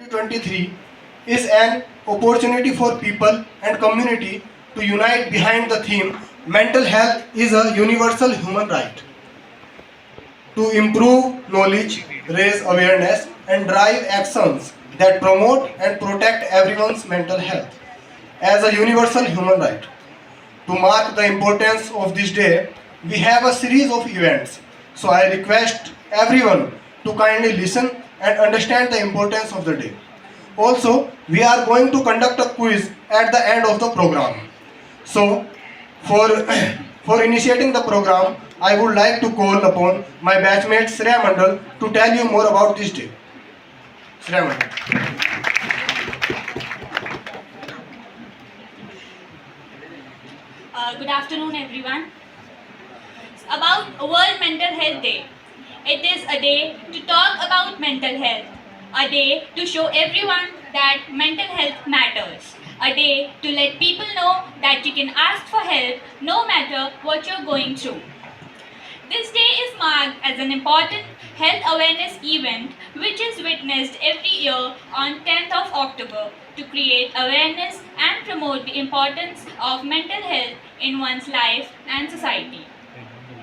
2023 is an opportunity for people and community to unite behind the theme mental health is a universal human right. To improve knowledge, raise awareness, and drive actions that promote and protect everyone's mental health as a universal human right. To mark the importance of this day, we have a series of events. So I request everyone to kindly listen and understand the importance of the day. Also, we are going to conduct a quiz at the end of the program. So, for, for initiating the program, I would like to call upon my batchmate Shreya Mandal to tell you more about this day. Shreya Mandal. Good afternoon, everyone. About World Mental Health Day. It is a day to talk about mental health, a day to show everyone that mental health matters, a day to let people know that you can ask for help no matter what you're going through. This day is marked as an important health awareness event which is witnessed every year on 10th of October to create awareness and promote the importance of mental health in one's life and society.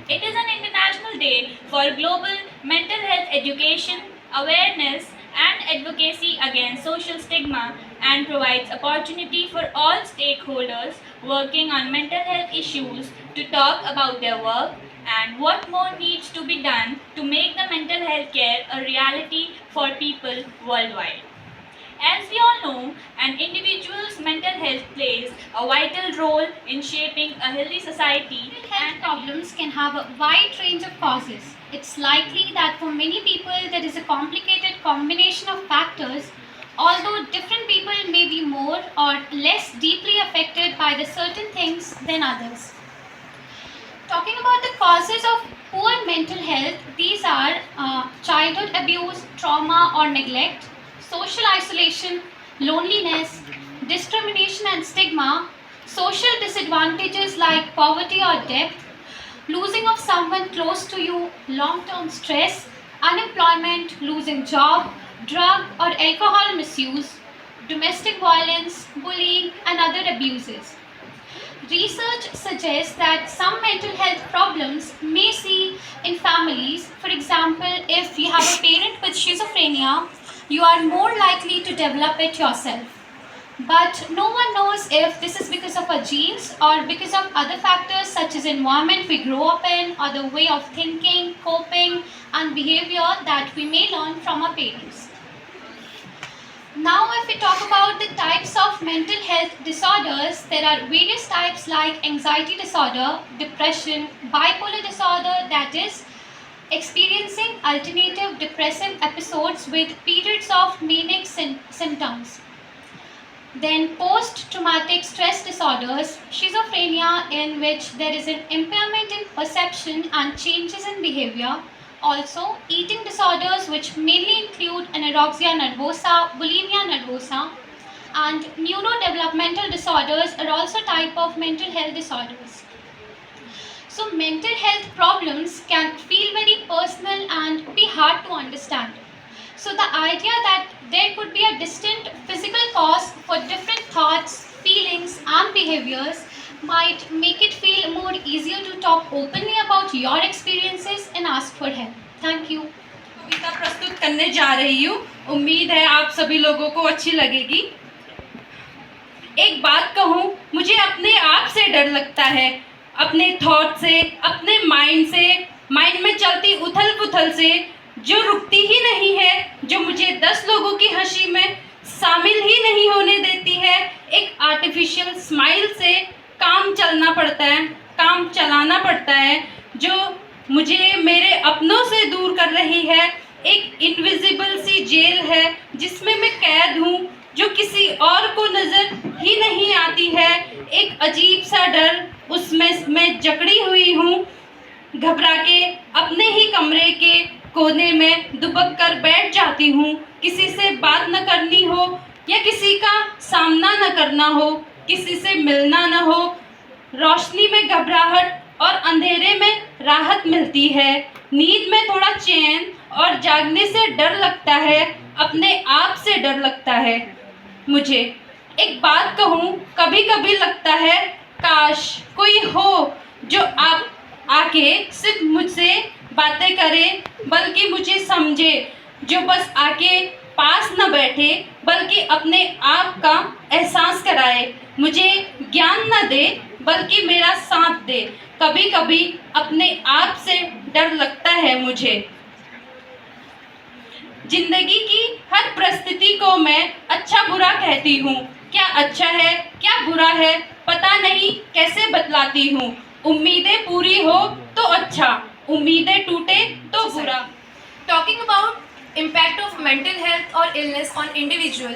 It is an international day for global mental health education, awareness and advocacy against social stigma and provides opportunity for all stakeholders working on mental health issues to talk about their work and what more needs to be done to make the mental health care a reality for people worldwide. As we all know, an individual's mental health plays a vital role in shaping a healthy society. Mental health problems can have a wide range of causes. It's likely that for many people there is a complicated combination of factors, although different people may be more or less deeply affected by the certain things than others. Talking about the causes of poor mental health, these are childhood abuse, trauma or neglect, social isolation, loneliness, discrimination and stigma, social disadvantages like poverty or debt, losing of someone close to you, long-term stress, unemployment, losing job, drug or alcohol misuse, domestic violence, bullying and other abuses. Research suggests that some mental health problems may see in families. For example, if you have a parent with schizophrenia, you are more likely to develop it yourself. But no one knows if this is because of our genes or because of other factors such as environment we grow up in or the way of thinking, coping and behavior that we may learn from our parents. Now if we talk about the types of mental health disorders, there are various types like anxiety disorder, depression, bipolar disorder, that is experiencing alternative depressive episodes with periods of manic symptoms. Then post-traumatic stress disorders, schizophrenia in which there is an impairment in perception and changes in behavior. Also, eating disorders which mainly include anorexia nervosa, bulimia nervosa, and neurodevelopmental disorders are also type of mental health disorders. So mental health problems can feel very personal and be hard to understand. So the idea that there could be a distant physical cause for different thoughts, feelings and behaviors might make it feel more easier to talk openly about your experiences and ask for help. Thank you. कविता प्रस्तुत करने जा रही हूँ। उम्मीद है आप सभी लोगों को अच्छी लगेगी। एक बात कहूँ, मुझे अपने आप से डर लगता है, अपने थॉट से, अपने माइंड में चलती उथल पुथल से जो रुकती ही नहीं है, जो मुझे 10 लोगों की हंसी में शामिल ही नहीं होने देती है। एक आर्टिफिशियल स्माइल से काम चलाना पड़ता है जो मुझे मेरे अपनों से दूर कर रही है। एक इनविजिबल सी जेल है जिसमें मैं कैद हूँ, जो किसी और को नज़र ही नहीं आती है। एक अजीब सा डर, उसमें मैं जकड़ी हुई हूँ। घबरा के अपने ही कमरे के कोने में दुबक कर बैठ जाती हूँ। किसी से बात न करनी हो या किसी का सामना न करना हो, किसी से मिलना न हो। रोशनी में घबराहट और अंधेरे में राहत मिलती है। नींद में थोड़ा चैन और जागने से डर लगता है। अपने आप से डर लगता है मुझे। एक बात कहूँ, कभी कभी लगता है काश कोई हो जो आप आके सिर्फ मुझसे बातें करे, बल्कि मुझे समझे, जो बस आके पास न बैठे बल्कि अपने आप का एहसास कराए, मुझे ज्ञान न दे बल्कि मेरा साथ दे। कभी कभी अपने आप से डर लगता है मुझे। जिंदगी की हर परिस्थिति को मैं अच्छा बुरा कहती हूँ। क्या अच्छा है क्या बुरा है पता नहीं कैसे बतलाती हूँ। उम्मीदें पूरी हो तो अच्छा, उम्मीदें टूटे तो बुरा। Talking about impact of mental health or illness on individual,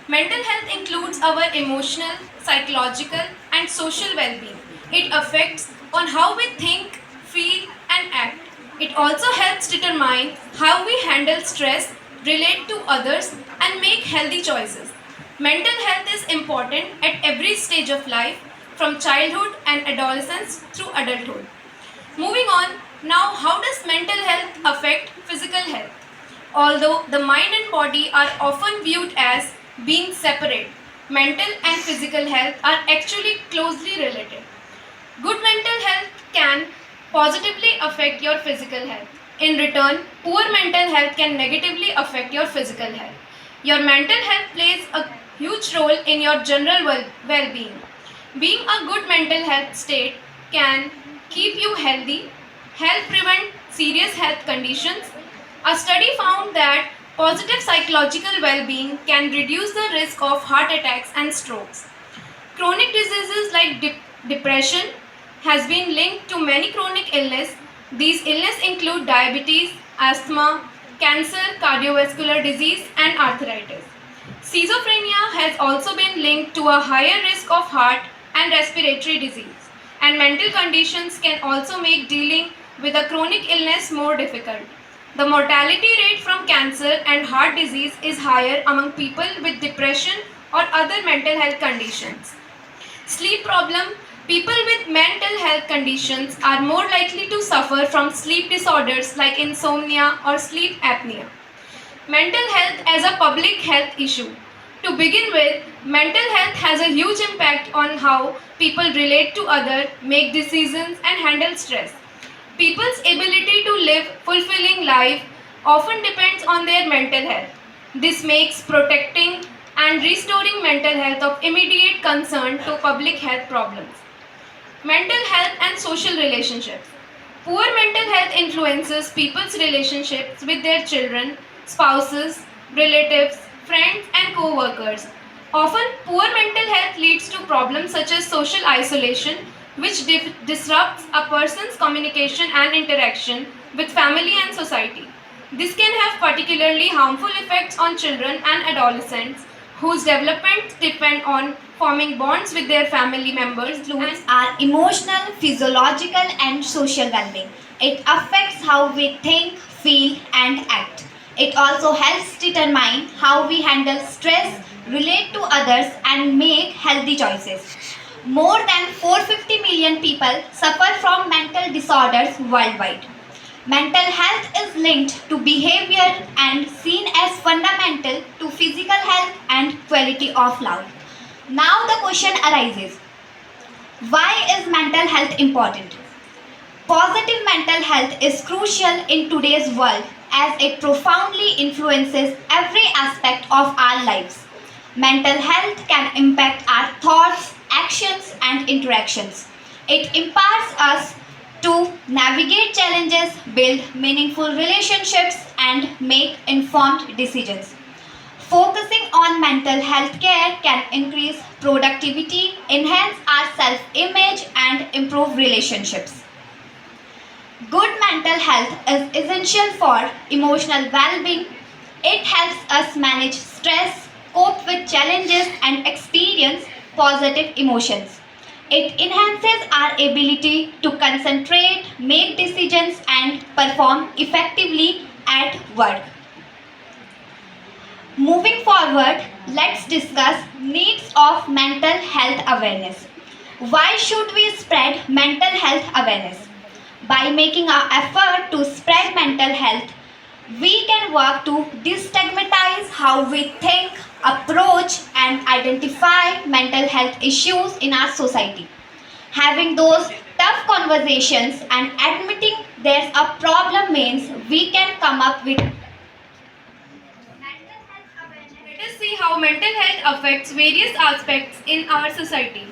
mental health includes our emotional, psychological and social well-being. It affects on how we think, feel and act. It also helps determine how we handle stress, relate to others and make healthy choices. Mental health is important at every stage of life, from childhood and adolescence through adulthood. Moving on, now how does mental health affect physical health? Although the mind and body are often viewed as being separate, mental and physical health are actually closely related. Good mental health can positively affect your physical health. In return, poor mental health can negatively affect your physical health. Your mental health plays a huge role in your general well-being. Being a good mental health state can keep you healthy, help prevent serious health conditions. A study found that positive psychological well-being can reduce the risk of heart attacks and strokes. Chronic diseases like depression has been linked to many chronic illness. These illnesses include diabetes, asthma, cancer, cardiovascular disease and arthritis. Schizophrenia has also been linked to a higher risk of heart and respiratory disease, and mental conditions can also make dealing with a chronic illness more difficult. The mortality rate from cancer and heart disease is higher among people with depression or other mental health conditions. Sleep problem. People with mental health conditions are more likely to suffer from sleep disorders like insomnia or sleep apnea. Mental health as a public health issue. To begin with, mental health has a huge impact on how people relate to others, make decisions, and handle stress. People's ability to live fulfilling life often depends on their mental health. This makes protecting and restoring mental health of immediate concern to public health problems. Mental health and social relationships. Poor mental health influences people's relationships with their children, spouses, relatives, friends, and co workers. Often, poor mental health leads to problems such as social isolation, which disrupts a person's communication and interaction with family and society. This can have particularly harmful effects on children and adolescents whose development depend on forming bonds with their family members. Influence our emotional, physiological, and social well-being. It affects how we think, feel, and act. It also helps determine how we handle stress, relate to others, and make healthy choices. More than 450 million people suffer from mental disorders worldwide. Mental health is linked to behavior and seen as fundamental to physical health and quality of life. Now the question arises, why is mental health important? Positive mental health is crucial in today's world as it profoundly influences every aspect of our lives. Mental health can impact our thoughts, actions, and interactions. It empowers us to navigate challenges, build meaningful relationships, and make informed decisions. Focusing on mental health care can increase productivity, enhance our self-image, and improve relationships. Good mental health is essential for emotional well-being. It helps us manage stress, cope with challenges, and experience positive emotions. It enhances our ability to concentrate, make decisions, and perform effectively at work. Moving forward, let's discuss needs of mental health awareness. Why should we spread mental health awareness? By making an effort to spread mental health, We can work to destigmatize how we think, approach, and identify mental health issues in our society. Having those tough conversations and admitting there's a problem means we can come up with Let us see how mental health affects various aspects in our society.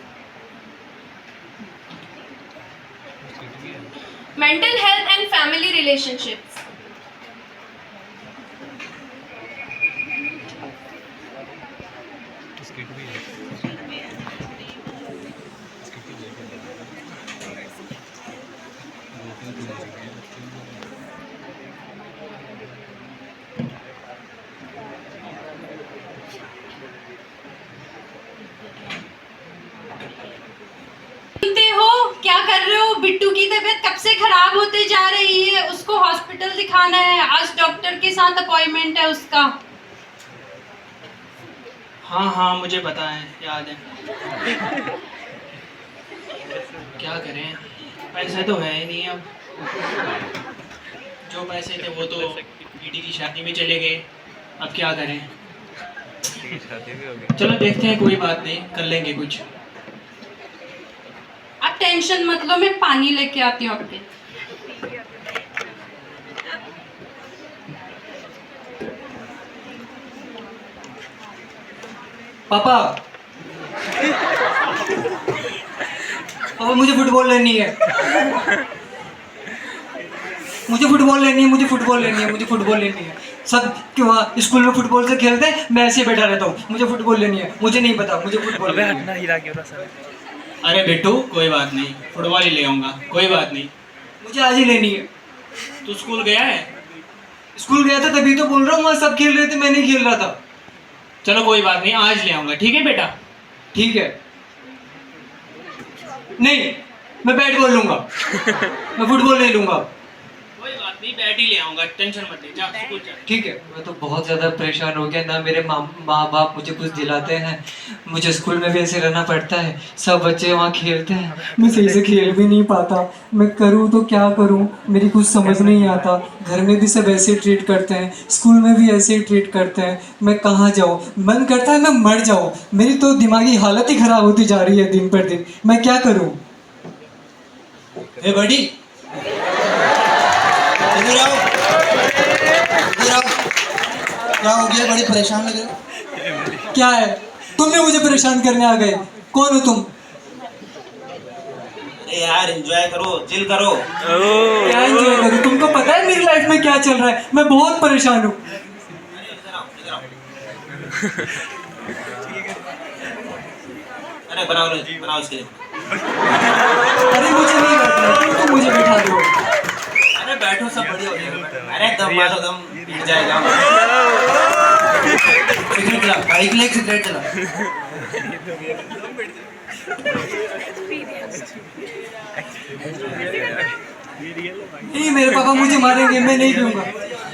Mental health and family relationships. सुनते हो क्या कर रहे हो? बिट्टू की तबीयत कब से खराब होते जा रही है, उसको हॉस्पिटल दिखाना है, आज डॉक्टर के साथ अपॉइंटमेंट है उसका। हाँ हाँ मुझे पता है, याद है। क्या करें, पैसे तो है ही नहीं अब। जो पैसे थे वो तो बेटी की शादी में चले गए, अब क्या करें। चलो देखते हैं, कोई बात नहीं, कर लेंगे कुछ। आप टेंशन मत लो, मैं पानी लेके आती हूँ आपके। पापा पापा मुझे फुटबॉल लेनी है, मुझे फुटबॉल लेनी है, मुझे फुटबॉल लेनी है, मुझे फुटबॉल लेनी है। सब क्यों स्कूल में फुटबॉल से खेलते हैं, मैं ऐसे ही बैठा रहता हूँ। मुझे फुटबॉल लेनी है, मुझे नहीं पता, मुझे फुटबॉल लेनी है। अरे बेटू कोई बात नहीं, फुटबॉल ही ले आऊँगा, कोई बात नहीं। मुझे आज ही लेनी है। तू स्कूल गया है? स्कूल गया था तभी तो बोल रहा हूँ, वहाँ सब खेल रहे थे, मैं नहीं खेल रहा था। चलो कोई बात नहीं, आज ले आऊँगा, ठीक है बेटा? ठीक है। नहीं, मैं बैट बॉल लूंगा, मैं फुटबॉल नहीं लूंगा। कोई बात नहीं, बैट ही ले आऊँगा, टेंशन मत ले, जा स्कूल जा। ठीक है। मैं तो बहुत ज़्यादा परेशान हो गया ना, मेरे माँ बाप मुझे कुछ दिलाते हैं, मुझे स्कूल में भी ऐसे रहना पड़ता है, सब बच्चे वहाँ खेलते हैं, मैं सही से खेल भी नहीं पाता। मैं करूँ तो क्या करूँ, मेरी कुछ समझ नहीं आता। घर में भी सब ऐसे ट्रीट करते हैं, स्कूल में भी ऐसे ही ट्रीट करते हैं, मैं कहाँ जाऊँ? मन करता है मैं मर जाऊँ, मेरी तो दिमागी हालत ही ख़राब होती जा रही है दिन पर दिन। मैं क्या करूँ? ए बड़ी, इधर आओ, इधर आओ। क्या हो गया, बड़ी परेशान लग रहे हो? क्या है? तुम भी मुझे परेशान करने आ गए? कौन हो तुम? अरे यार एंजॉय करो, चिल करो। क्या एंजॉय करूं? तुमको पता है मेरी लाइफ में क्या चल रहा है? मैं बहुत परेशान हूँ। अरे बनाओ बनाओ इसके लिए। अरे मुझे नहीं बैठना, तुम मुझे बैठा दो। अरे बैठो, सब बढ़िया हो जाएगा। अरे दम मारो, दम पीट जाएगा। सिगरेट चला, बाइक ले सिगरेट चला। नहीं, मेरे पापा मुझे मारेंगे, मैं नहीं पीऊंगा।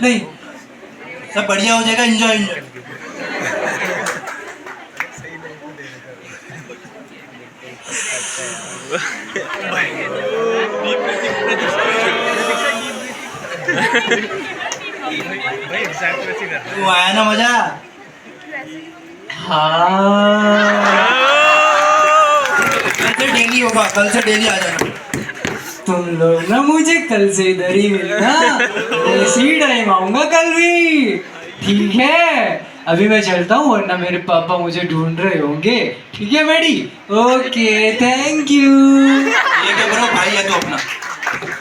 नहीं, सब बढ़िया हो जाएगा, एंजॉय एंजॉय। वो आया ना मजा? हाँ, कल से डेली होगा, कल से डेली आ जाना। तुम लोग ना मुझे कल से इधर ही मिलना, इसी टाइम आऊंगा कल भी, ठीक है? अभी मैं चलता हूँ, वरना मेरे पापा मुझे ढूंढ रहे होंगे। ठीक है बेटी? Okay, thank you. ये क्या ब्रो, भाई है तो अपना।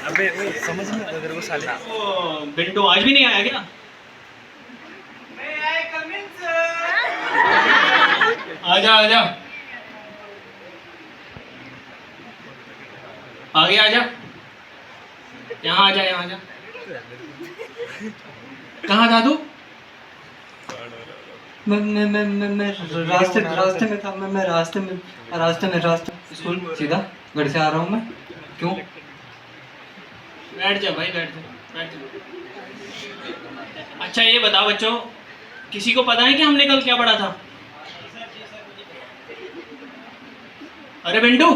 अबे वो समझ नहीं आता तेरे को साले। ओ बिंटू आज भी नहीं आया क्या? आजा आजा, आगे आजा, यहाँ आजा, यहाँ आजा। कहाँ था तू? मैं रास्ते में था। मैं रास्ते स्कूल सीधा घर से आ रहा हूँ मैं। क्यों? बैठ जा भाई, बैठ जा। अच्छा ये बताओ बच्चों, किसी को पता है कि हमने कल क्या पढ़ा था? अरे बिंटू,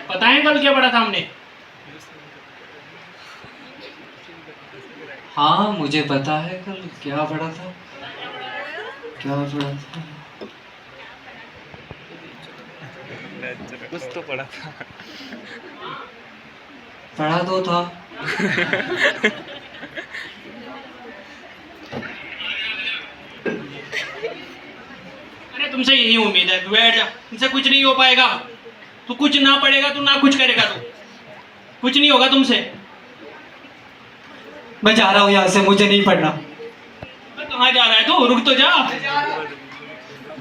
पता है कल क्या पढ़ा था हमने? हाँ मुझे पता है कल क्या पढ़ा था, क्या पढ़ा था। कुछ तो पढ़ा था। पढ़ा तो था। अरे तुमसे यही उम्मीद है, बैठ जा, तुमसे कुछ नहीं हो पाएगा। तू कुछ ना पढ़ेगा, तू ना कुछ करेगा, तू कुछ नहीं होगा तुमसे। मैं जा रहा हूँ यहाँ से, मुझे नहीं पढ़ना। कहाँ जा रहा है तू? रुक तो जा।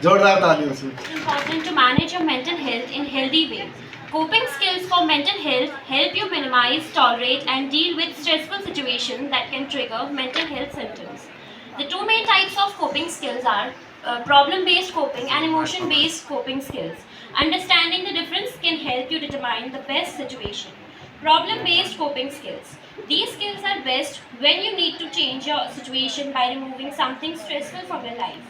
जोरदार तालियों से। Important to manage your mental health in healthy way. Coping skills for mental health help you minimize, tolerate, and deal with stressful situations that can trigger mental health symptoms. The two main types of coping skills are problem-based coping and emotion-based coping skills. Understanding the difference can help you determine the best situation. Problem-based coping skills. These skills are best when you need to change your situation by removing something stressful from your life.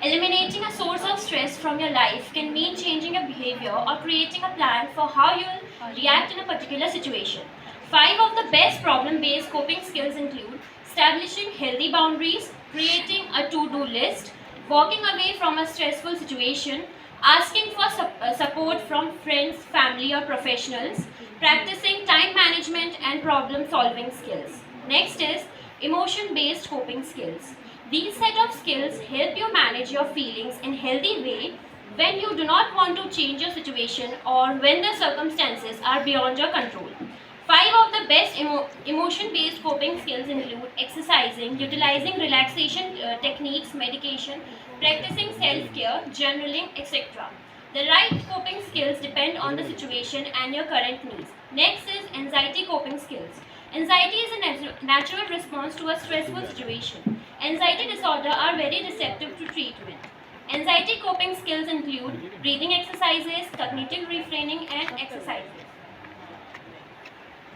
Eliminating a source of stress from your life can mean changing your behavior or creating a plan for how you'll react in a particular situation. 5 of the best problem-based coping skills include establishing healthy boundaries, creating a to-do list, walking away from a stressful situation, asking for support from friends, family or professionals, practicing time management and problem-solving skills. Next is emotion-based coping skills. These set of skills help you manage your feelings in a healthy way when you do not want to change your situation or when the circumstances are beyond your control. 5 of the best emotion-based coping skills include exercising, utilizing relaxation techniques, medication, practicing self-care, journaling, etc. The right coping skills depend on the situation and your current needs. Next is anxiety coping skills. Anxiety is a natural response to a stressful situation. Anxiety disorders are very receptive to treatment. Anxiety coping skills include breathing exercises, cognitive reframing, and exercises.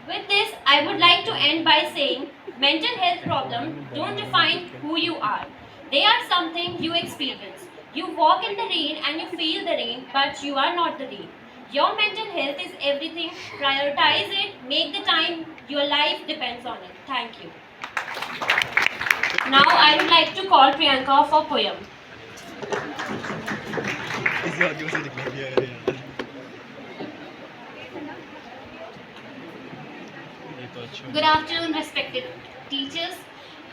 With this, I would like to end by saying mental health problems don't define who you are. They are something you experience. You walk in the rain and you feel the rain, but you are not the rain. Your mental health is everything. Prioritize it. Make the time. Your life depends on it. Thank you. Now I would like to call Priyanka for poem. इसी आदमी से निकल गया यार। ये तो अच्छा। Good afternoon, respected teachers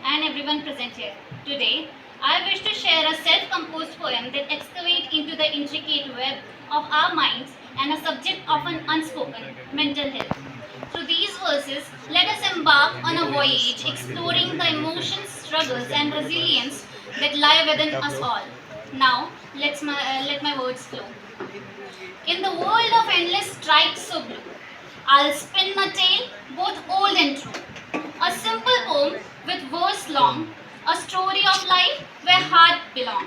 and everyone present here. Today, I wish to share a self-composed poem that excavates into the intricate web of our minds and a subject often unspoken, mental health. Through these verses, let us embark on a voyage exploring the emotions, struggles and resilience that lie within us all. Now, let my words flow. In the world of endless stripes so blue, I'll spin a tale both old and true. A simple poem with verse long, a story of life where heart belong.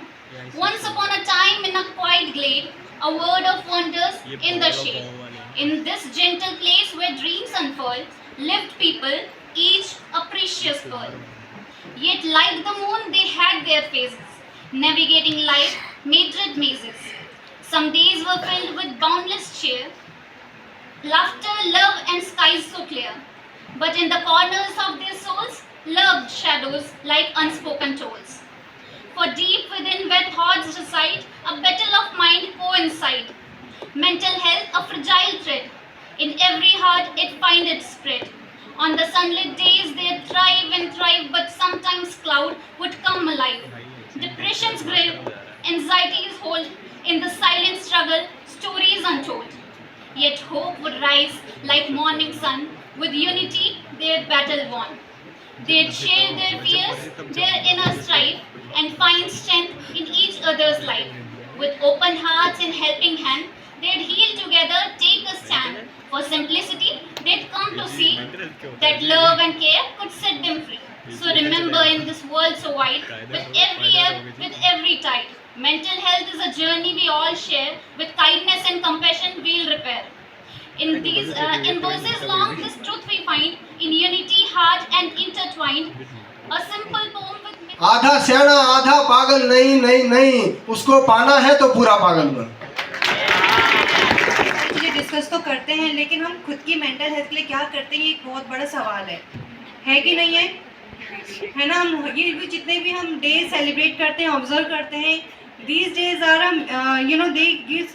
Once upon a time in a quiet glade, a word of wonders in the shade. In this gentle place where dreams unfurl, lived people, each a precious pearl. Yet like the moon they had their phases, navigating life matrix mazes. Some days were filled with boundless cheer, laughter, love and skies so clear. But in the corners of their souls, loved shadows like unspoken tolls. For deep within where thoughts reside, a battle of mind coincide. Mental health a fragile thread, in every heart it find its spread. On the sunlit days they thrive and thrive, but sometimes cloud would come alive. Depression's grave, anxiety's hold, in the silent struggle, stories untold. Yet hope would rise like morning sun, with unity their battle won. They'd share their fears, their inner strife, and find strength in each other's life. With open hearts and helping hand, they'd heal together, take a stand. For simplicity, they'd come to see that love and care could set them free. So remember in this world so wide, with every ebb, with every tide, mental health is a journey we all share. With kindness and compassion, we'll repair. In verses long, this truth we find in unity, heart and intertwined. A simple poem with आधा सियाना आधा पागल नहीं नहीं नहीं, उसको पाना है तो पूरा पागल बन। चीज़ें डिस्कस तो करते हैं, लेकिन हम खुद की मेंटल हेल्थ के लिए क्या करते हैं, ये एक बहुत बड़ा सवाल है। है कि नहीं है ना? हम ये भी जितने भी हम डे सेलिब्रेट करते हैं, ऑब्जर्व करते हैं, these days are they gives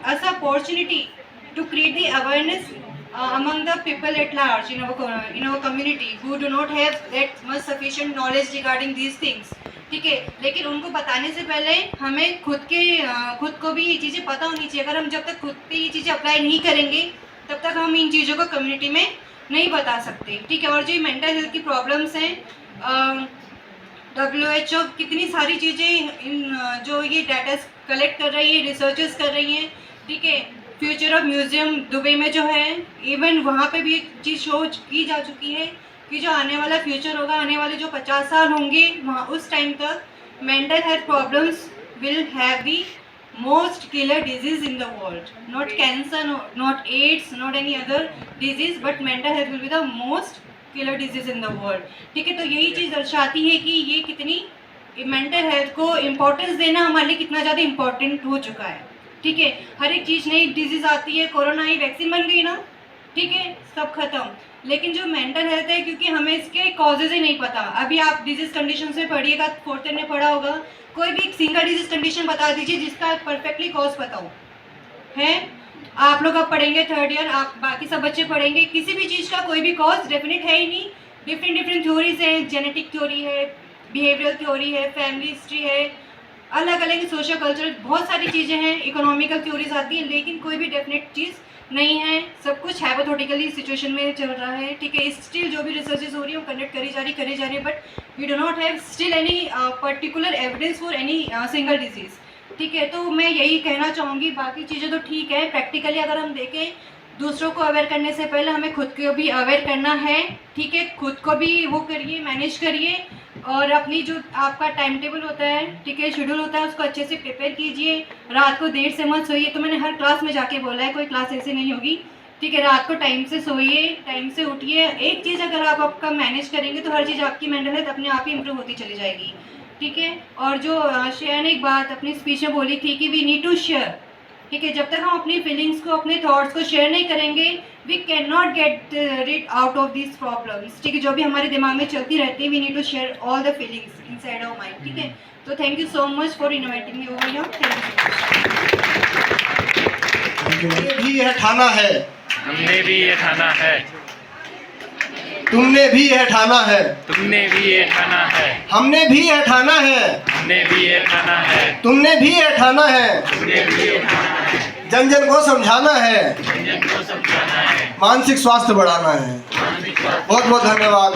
us opportunity to create the awareness among the people at large in our community who do not have that much sufficient knowledge regarding these things. ठीक है, लेकिन उनको बताने से पहले हमें खुद को भी ये चीज़ें पता होनी चाहिए. अगर हम जब तक खुद पे ये चीज़ें अप्लाई नहीं करेंगे तब तक हम इन चीज़ों को कम्युनिटी में नहीं बता सकते. ठीक है, और जो मेंटल हेल्थ की प्रॉब्लम्स हैं, WHO कितनी सारी चीज़ें जो ये डाटा कलेक्ट कर रही है, रिसर्चेस कर रही हैं. ठीक है, फ्यूचर ऑफ म्यूज़ियम दुबई में जो है, इवन वहाँ पे भी एक चीज़ शो की जा चुकी है कि जो आने वाला फ्यूचर होगा, आने वाले जो 50 साल होंगे, वहाँ उस टाइम तक mental health problems will have the most killer disease in the world. Not cancer, not AIDS, not any other disease, but mental health will be the most killer disease in the world. ठीक है, तो यही चीज़ दर्शाती है कि ये कितनी mental health को इम्पोर्टेंस देना हमारे लिए कितना ज़्यादा इम्पोर्टेंट हो चुका है. ठीक है, हर एक चीज़, नई डिजीज़ आती है, कोरोना आई, वैक्सीन बन गई ना, ठीक है, सब खत्म. लेकिन जो मेंटल हेल्थ है, क्योंकि हमें इसके कॉजेज़ ही नहीं पता. अभी आप डिजीज़ कंडीशन से पढ़िएगा, 4th ईयर में पढ़ा होगा, कोई भी एक सिंगल डिजीज़ कंडीशन बता दीजिए जिसका परफेक्टली कॉज पता हो. है, आप लोग अब पढ़ेंगे 3rd ईयर, आप बाकी सब बच्चे पढ़ेंगे, किसी भी चीज़ का कोई भी कॉज डेफिनेट है ही नहीं. डिफरेंट थ्योरीज हैं, जेनेटिक थ्योरी है, बिहेवियरल थ्योरी है, फैमिली हिस्ट्री है, अलग अलग सोशल कल्चरल बहुत सारी चीज़ें हैं, इकोनॉमिकल थ्योरीज आती हैं, लेकिन कोई भी डेफिनेट चीज़ नहीं है. सब कुछ हाइपोथेटिकली सिचुएशन में चल रहा है. ठीक है, स्टिल जो भी रिसर्चेस हो रही है वो कंडक्ट करी जा रही है, but we do not have still any particular evidence for any single disease. ठीक है, तो मैं यही कहना चाहूँगी. बाकी चीज़ें तो ठीक है, प्रैक्टिकली अगर हम देखें, दूसरों को अवेयर करने से पहले हमें खुद को भी अवेयर करना है. ठीक है, खुद को भी वो करिए, मैनेज करिए, और अपनी जो आपका टाइम टेबल होता है, ठीक है, शेड्यूल होता है, उसको अच्छे से प्रिपेयर कीजिए. रात को देर से मत सोइए. तो मैंने हर क्लास में जाके बोला है, कोई क्लास ऐसी नहीं होगी. ठीक है, रात को टाइम से सोइए, टाइम से उठिए. एक चीज़ अगर आप आपका मैनेज करेंगे तो हर चीज़ आपकी मेंटल हेल्थ अपने आप ही इम्प्रूव होती चली जाएगी. ठीक है, और जो शेयर ने एक बात अपनी स्पीच में बोली थी कि वी नीड टू शेयर. ठीक है, जब तक हम अपनी फीलिंग्स को, अपने थॉट्स को शेयर नहीं करेंगे, we can not get rid out of this problems. ठीक है, जो भी हमारे दिमाग में चलती रहती है, we need to share all the feelings inside our mind. ठीक है, तो thank you so much for inviting me over here. Thank you. हमने भी यह ठाना है, हमने भी ये ठाना है, तुमने भी यह ठाना है, तुमने भी ये ठाना है, हमने भी यह ठाना है, हमने भी ये ठाना है, तुमने भी यह ठाना है, तुमने भी ये ठाना है, जन जन को समझाना है, जन को समझाना है, मानसिक स्वास्थ्य बढ़ाना है. बहुत बहुत धन्यवाद.